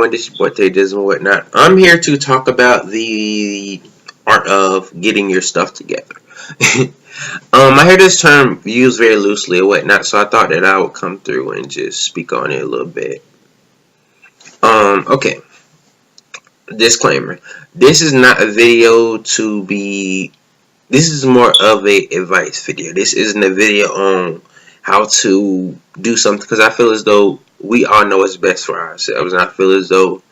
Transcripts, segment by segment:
This is your boy Tejas and whatnot. I'm here to talk about the art of getting your stuff together. I hear this term used very loosely and whatnot, so I thought that I would come through and just speak on it a little bit. Okay. Disclaimer. This is not a video to be. This is more of a advice video. This isn't a video on how to do something because I feel as though we all know what's best for ourselves, and I feel as though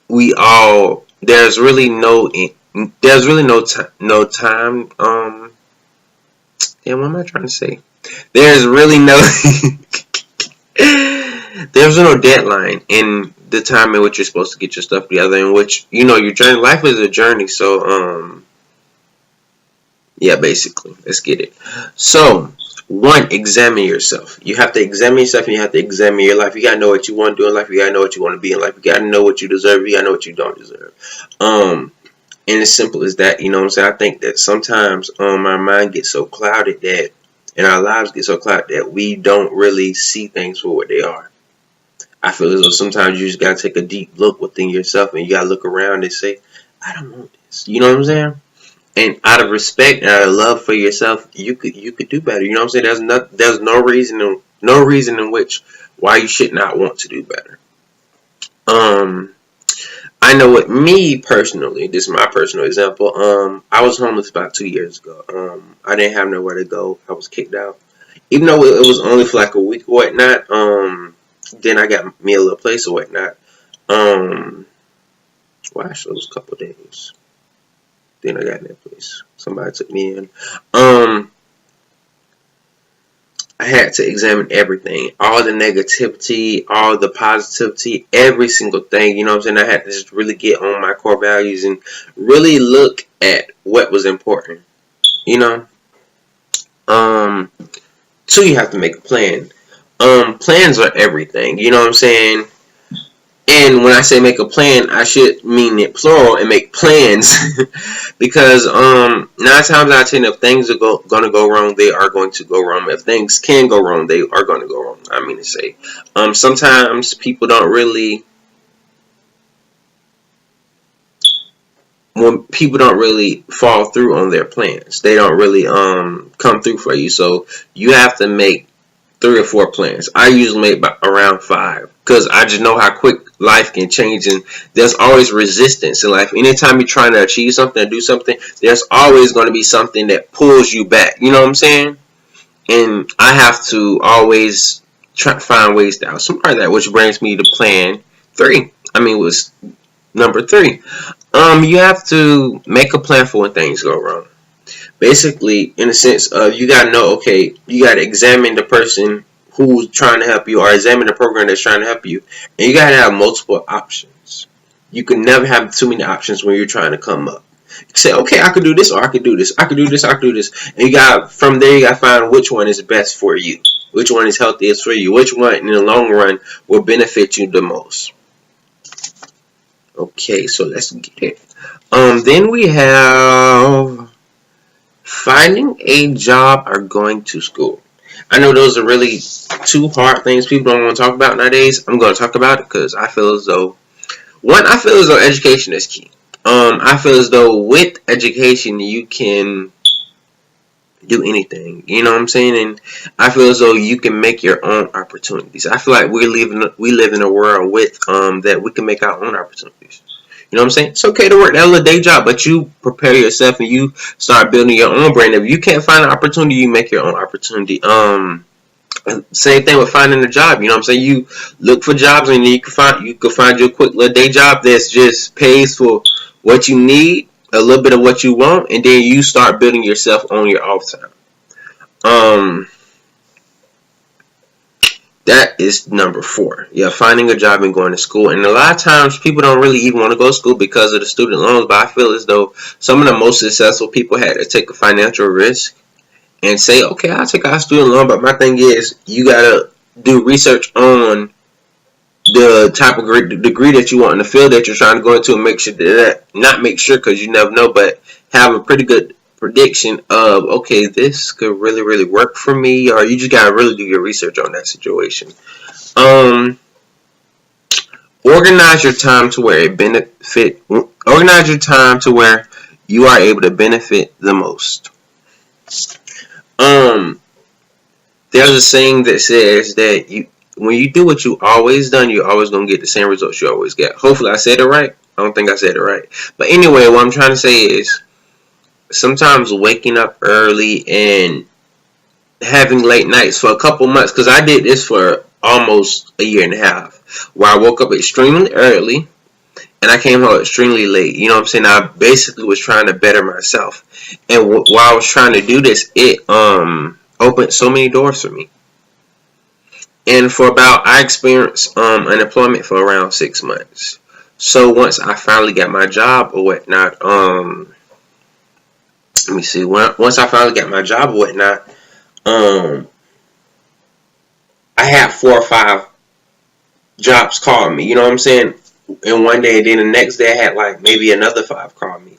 we all there's really no time. And what am I trying to say? There's really no there's no deadline in the time in which you're supposed to get your stuff together, in which your journey. Life is a journey, so yeah, basically, let's get it. So, one, examine yourself. You have to examine yourself, and you have to examine your life. You gotta know what you want to do in life. You gotta know what you want to be in life. You gotta know what you deserve. You gotta know what you don't deserve. And as simple as that, you know what I'm saying? I think that sometimes our mind gets so clouded that, and our lives get so clouded that we don't really see things for what they are. I feel as though sometimes you just gotta take a deep look within yourself, and you gotta look around and say, I don't want this. You know what I'm saying? And out of respect and out of love for yourself, you could do better. You know what I'm saying? There's no reason in which why you should not want to do better. I know with me personally, this is my personal example. I was homeless about 2 years ago. I didn't have nowhere to go. I was kicked out. Even though it was only for like a week or whatnot, then I got me a little place or whatnot. Well, actually, it was a couple of days. Then I got in that place. Somebody took me in. I had to examine everything. All the negativity, all the positivity, every single thing. You know what I'm saying? I had to just really get on my core values and really look at what was important. You know? Two, you have to make a plan. Plans are everything. You know what I'm saying? And when I say make a plan, I should mean it plural and make plans. Because 9 times out of 10, if things are going to go wrong, they are going to go wrong. If things can go wrong, they are going to go wrong. I mean to say, sometimes people don't really, when people don't really fall through on their plans, they don't really come through for you. So you have to make 3 or 4 plans. I usually make around 5 because I just know how quick life can change, and there's always resistance in life. Anytime you're trying to achieve something or do something, there's always going to be something that pulls you back. You know what I'm saying? And I have to always try to find ways to outsmart that, which brings me to plan 3. Was number 3. You have to make a plan for when things go wrong. Basically, in a sense of you gotta know, okay, you gotta examine the person who's trying to help you, or examine the program that's trying to help you, and you gotta have multiple options. You can never have too many options when you're trying to come up. You say, okay, I could do this, or I could do this, I could do this, I could do this, and from there you gotta find which one is best for you, which one is healthiest for you, which one in the long run will benefit you the most. Okay, so let's get it. Then we have finding a job or going to school. I know those are really 2 hard things people don't want to talk about nowadays. I'm going to talk about it because I feel as though education is key. I feel as though with education you can do anything. You know what I'm saying? And I feel as though you can make your own opportunities. I feel like we live in a world with that we can make our own opportunities. You know what I'm saying? It's okay to work that little day job, but you prepare yourself and you start building your own brand. If you can't find an opportunity, you make your own opportunity. Same thing with finding a job. You know what I'm saying? You look for jobs, and you can find you a quick little day job that's just pays for what you need, a little bit of what you want, and then you start building yourself on your off time. That is number 4. Yeah, finding a job and going to school. And a lot of times people don't really even want to go to school because of the student loans. But I feel as though some of the most successful people had to take a financial risk and say, okay, I'll take out a student loan. But my thing is, you got to do research on the type of degree that you want in the field that you're trying to go into, and make sure not make sure because you never know, but have a pretty good prediction of, okay, this could really work for me, or you just gotta really do your research on that situation. organize your time to where organize your time to where you are able to benefit the most. Um, there's a saying that says that when you do what you always done, you're always gonna get the same results you always get. Hopefully, I said it right. I don't think I said it right, but anyway, what I'm trying to say is sometimes waking up early and having late nights for a couple months, because I did this for almost a year and a half, where I woke up extremely early and I came home extremely late. You know what I'm saying? I basically was trying to better myself, and while I was trying to do this, it opened so many doors for me. And I experienced unemployment for around 6 months. So once I finally got my job or whatnot, let me see. Once I finally got my job or whatnot, I had 4 or 5 jobs call me. You know what I'm saying? And one day, and then the next day, I had like maybe another 5 call me.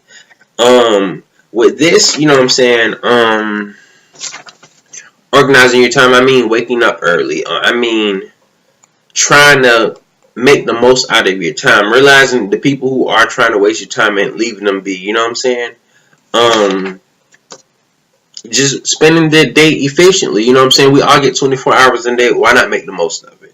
With this, you know what I'm saying? Organizing your time. I mean, waking up early. I mean, trying to make the most out of your time. Realizing the people who are trying to waste your time and leaving them be. You know what I'm saying? Just spending the day efficiently. You know what I'm saying? We all get 24 hours in a day. Why not make the most of it?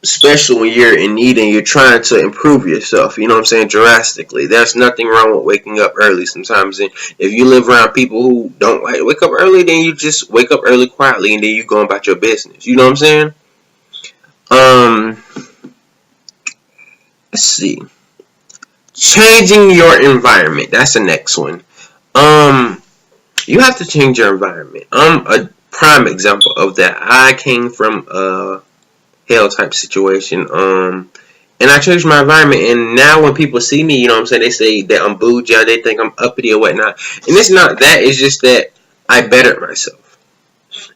Especially when you're in need and you're trying to improve yourself, you know what I'm saying, drastically. There's nothing wrong with waking up early sometimes. And if you live around people who don't like to wake up early, then you just wake up early quietly and then you go about your business. You know what I'm saying? Let's see. Changing your environment. That's the next one. You have to change your environment. A prime example of that. I came from a hell type situation. And I changed my environment, and now when people see me, you know what I'm saying, they say that I'm bougie, they think I'm uppity or whatnot. And it's not that, it's just that I bettered myself.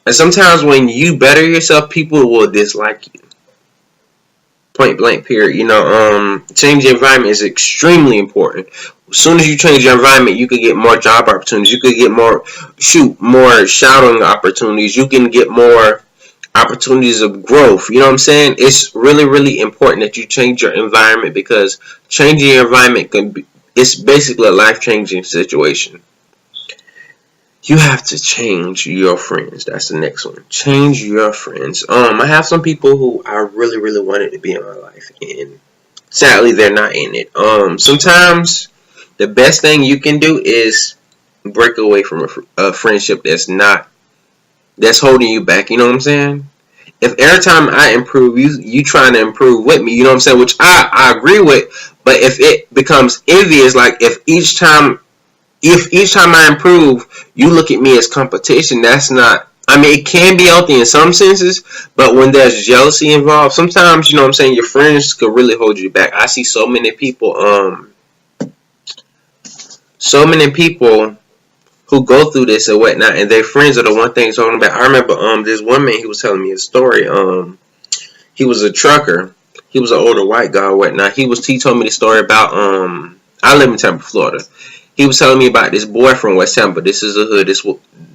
And sometimes when you better yourself, people will dislike you. Point blank, period. You know, change your environment is extremely important. As soon as you change your environment, you could get more job opportunities. You could get more shouting opportunities. You can get more opportunities of growth. You know what I'm saying? It's really, really important that you change your environment, because changing your environment it's basically a life-changing situation. You have to change your friends. That's the next one. Change your friends. I have some people who I really, really wanted to be in my life, and sadly they're not in it. Sometimes the best thing you can do is break away from a friendship that's holding you back. You know what I'm saying? If every time I improve, you trying to improve with me, you know what I'm saying? Which I agree with. But if it becomes envious, like if each time I improve, you look at me as competition, that's not. I mean, it can be healthy in some senses, but when there's jealousy involved, sometimes, you know what I'm saying, your friends could really hold you back. I see so many people who go through this or whatnot, and their friends are the one thing talking about. I remember this one man, he was telling me a story. He was a trucker. He was an older white guy or whatnot. He told me the story about I live in Tampa, Florida. He was telling me about this boy from West Tampa. This is a hood.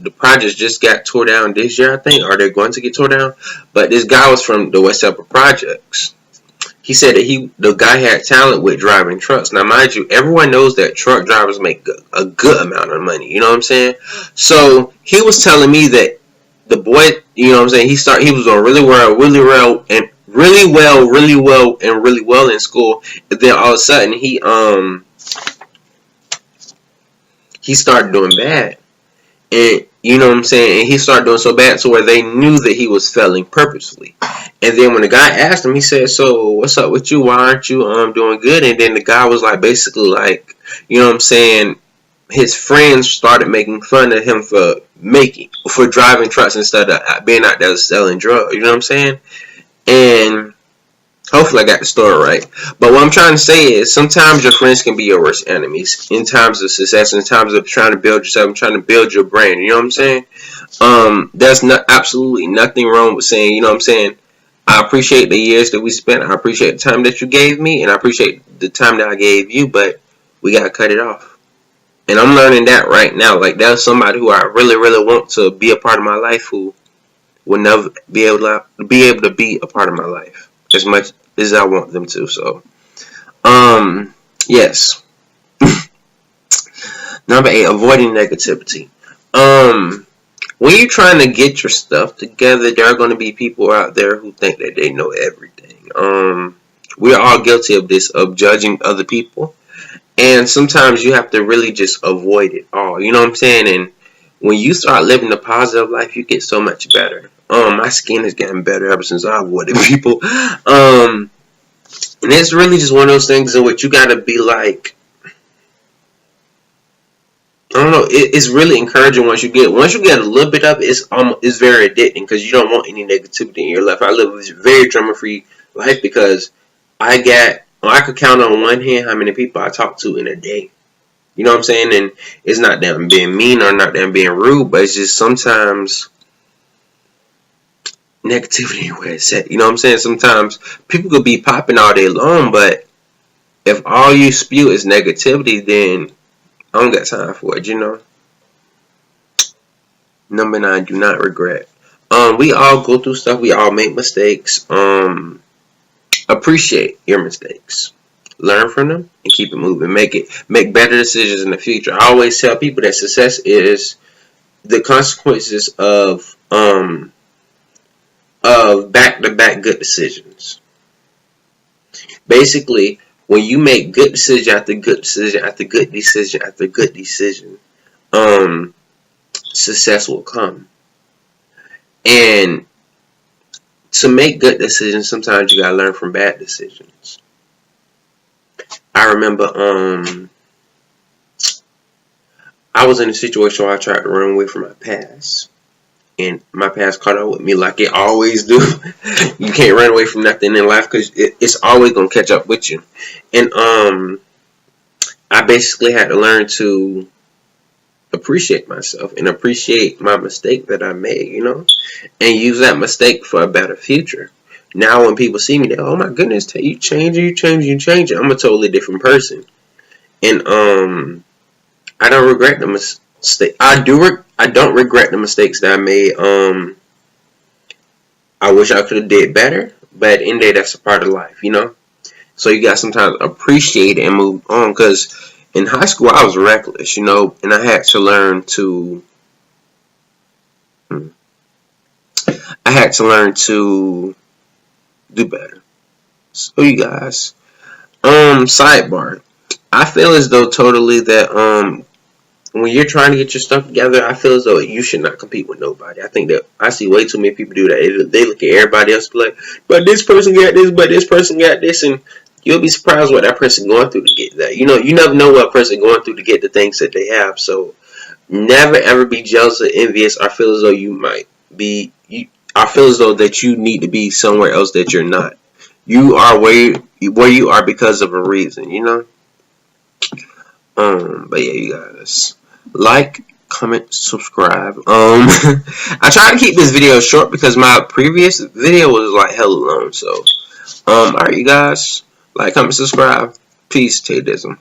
The projects just got tore down this year, I think, or they're going to get tore down. But this guy was from the West Tampa projects. He said that the guy had talent with driving trucks. Now, mind you, everyone knows that truck drivers make a good amount of money. You know what I'm saying? So he was telling me that the boy, you know what I'm saying, he was doing really well in school. And then all of a sudden he started doing bad. And you know what I'm saying? And he started doing so bad to where they knew that he was failing purposefully. And then when the guy asked him, he said, "So what's up with you? Why aren't you doing good?" And then the guy was like, basically like, you know what I'm saying, his friends started making fun of him for driving trucks instead of being out there selling drugs. You know what I'm saying? And hopefully I got the story right. But what I'm trying to say is sometimes your friends can be your worst enemies in times of success, in times of trying to build yourself and trying to build your brand. You know what I'm saying? There's absolutely nothing wrong with saying, you know what I'm saying, I appreciate the years that we spent. I appreciate the time that you gave me, and I appreciate the time that I gave you, but we got to cut it off. And I'm learning that right now. Like, there's somebody who I really, really want to be a part of my life who will never be able to be a part of my life as much as I want them to. So, yes. Number 8, avoiding negativity. When you're trying to get your stuff together, there are going to be people out there who think that they know everything. We're all guilty of this, of judging other people. And sometimes you have to really just avoid it all. You know what I'm saying? And when you start living a positive life, you get so much better. My skin has gotten better ever since I avoided people. And it's really just one of those things in which you got to be like, I don't know. It's really encouraging once you get a little bit of it. It's very addicting because you don't want any negativity in your life. I live a very drama free life because I could count on one hand how many people I talk to in a day. You know what I'm saying? And it's not that I'm being mean or not that I'm being rude, but it's just sometimes negativity where it's at. You know what I'm saying? Sometimes people could be popping all day long, but if all you spew is negativity, then I don't got time for it, you know. Number 9, do not regret. We all go through stuff. We all make mistakes. Appreciate your mistakes. Learn from them and keep it moving. Make better decisions in the future. I always tell people that success is the consequences of back-to-back good decisions. Basically, when you make good decision after good decision after good decision after good decision, success will come. And to make good decisions, sometimes you gotta learn from bad decisions. I remember I was in a situation where I tried to run away from my past. And my past caught up with me like it always do. You can't run away from nothing in life because it's always gonna catch up with you. And I basically had to learn to appreciate myself and appreciate my mistake that I made, you know, and use that mistake for a better future. Now when people see me, they're, oh my goodness, you change it. I'm a totally different person. And I don't regret the mistake. I don't regret the mistakes that I made. I wish I could have did better, but at the end of the day, that's a part of life, you know. So you got to sometimes appreciate it and move on. Because in high school, I was reckless, you know, and I had to learn to. Do better. So you guys, sidebar. I feel as though totally that when you're trying to get your stuff together, I feel as though you should not compete with nobody. I think that I see way too many people do that. They look at everybody else like, but this person got this, but this person got this, and you'll be surprised what that person going through to get that. You know, you never know what person going through to get the things that they have. So never ever be jealous or envious. I feel as though you might be. I feel as though that you need to be somewhere else that you're not. You are where you are because of a reason, you know. But yeah, you guys, like, comment, subscribe. I try to keep this video short because my previous video was like hella long. So, alright, you guys, like, comment, subscribe. Peace, Tay Dism.